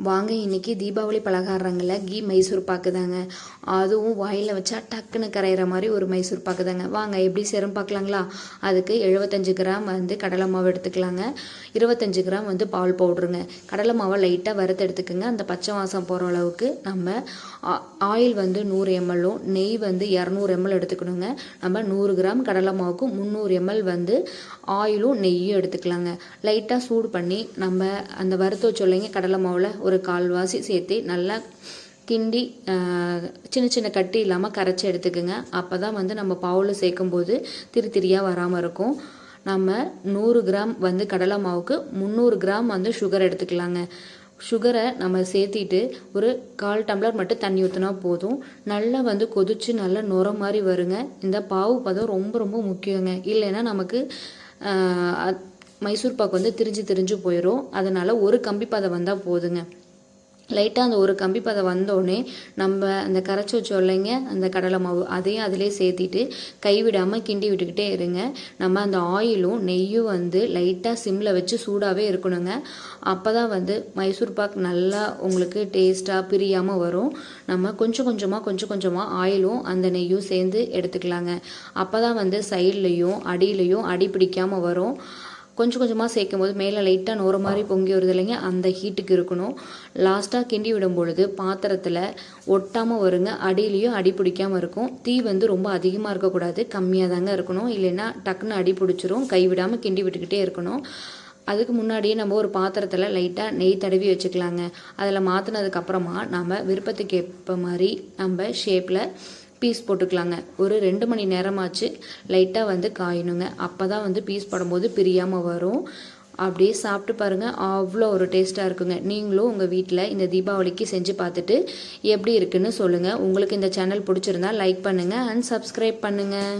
வாங்க இன்றைக்கி தீபாவளி பலகாரங்களில் கீ மைசூர் பாக்கு தாங்க. அதுவும் வாயில் வச்சா டக்குன்னு கரையிற மாதிரி ஒரு மைசூர் பாக்கு தாங்க. வாங்க எப்படி செய்கிறோம் பார்க்கலாங்களா. அதுக்கு 75 கிராம் கடலை மாவு எடுத்துக்கலாங்க. 25 கிராம் பால் பவுட்ருங்க. கடலை மாவை லைட்டாக வறுத்து எடுத்துக்கோங்க. அந்த பச்சை வாசம் போகிற அளவுக்கு நம்ம ஆயில் 100 ml நெய் 200 ml எடுத்துக்கணுங்க. நம்ம 100 கிராம் கடலை மாவுக்கு 300 ml ஆயிலும் நெய்யும் எடுத்துக்கலாங்க. லைட்டாக சூடு பண்ணி நம்ம அந்த வறுத்து வச்சோல்லைங்க கடலை மாவில் ஒரு கால்வாசி சேர்த்து நல்லா கிண்டி சின்ன சின்ன கட்டி இல்லாமல் கரைச்சி எடுத்துக்கோங்க. அப்போ தான் நம்ம பாவில் சேர்க்கும்போது திரியாக வராமல் இருக்கும். நம்ம 100 கிராம் கடலை மாவுக்கு 300 கிராம் சுகர் எடுத்துக்கலாங்க. சுகரை நம்ம சேர்த்திட்டு ஒரு 1/4 டம்ளர் மட்டும் தண்ணி ஊற்றினா போதும். நல்லா கொதிச்சு நல்லா நுர மாதிரி வருங்க. இந்த பாவு பதம் ரொம்ப ரொம்ப முக்கியங்க. இல்லைன்னா நமக்கு மைசூர் பாக்கு திரிஞ்சு போயிடும். அதனால் ஒரு கம்பி பதம் வந்தால் போதுங்க. லைட்டாக அந்த ஒரு கம்பி பதம் வந்தோடனே நம்ம அந்த கரைச்சி வச்சோம் இல்லைங்க அந்த கடலை மாவு அதையும் அதிலே சேர்த்திட்டு கைவிடாமல் கிண்டி விட்டுக்கிட்டே இருங்க. நம்ம அந்த ஆயிலும் நெய்யும் லைட்டாக சிம்மில் வச்சு சூடாகவே இருக்கணுங்க. அப்போ தான் மைசூர் பாக் நல்லா உங்களுக்கு டேஸ்ட்டாக பிரியாமல் வரும். நம்ம கொஞ்சம் கொஞ்சமாக ஆயிலும் அந்த நெய்யும் சேர்ந்து எடுத்துக்கலாங்க. அப்போ தான் சைட்லேயும் அடியிலையும் அடி பிடிக்காமல் வரும். கொஞ்சம் கொஞ்சமாக சேர்க்கும் போது மேலே லைட்டாக நோற மாதிரி பொங்கி வருது இல்லைங்க, அந்த ஹீட்டுக்கு இருக்கணும். லாஸ்ட்டாக கிண்டி விடும் பொழுது பாத்திரத்தில் ஒட்டாமல் வருங்க. அடியிலையும் அடி பிடிக்காமல் இருக்கும். தீ ரொம்ப அதிகமாக இருக்கக்கூடாது, கம்மியாக தாங்க இருக்கணும். இல்லைன்னா டக்குன்னு அடி பிடிச்சிரும். கைவிடாமல் கிண்டி விட்டுக்கிட்டே இருக்கணும். அதுக்கு முன்னாடியே நம்ம ஒரு பாத்திரத்தில் லைட்டாக நெய் தடவி வச்சுக்கலாங்க. அதில் மாற்றினதுக்கப்புறமா நம்ம விருப்பத்துக்கு ஏற்ப மாதிரி நம்ம ஷேப்பில் பீஸ் போட்டுக்கலாங்க. ஒரு 2 மணி நேரமாச்சு லைட்டாக காயணுங்க. அப்போ தான் பீஸ் போடும்போது பிரியாமல் வரும். அப்படியே சாப்பிட்டு பாருங்கள், அவ்வளோ ஒரு டேஸ்ட்டாக இருக்குங்க. நீங்களும் உங்கள் வீட்டில் இந்த தீபாவளிக்கு செஞ்சு பார்த்துட்டு எப்படி இருக்குன்னு சொல்லுங்கள். உங்களுக்கு இந்த சேனல் பிடிச்சிருந்தா லைக் பண்ணுங்கள் அண்ட் சப்ஸ்கிரைப் பண்ணுங்கள்.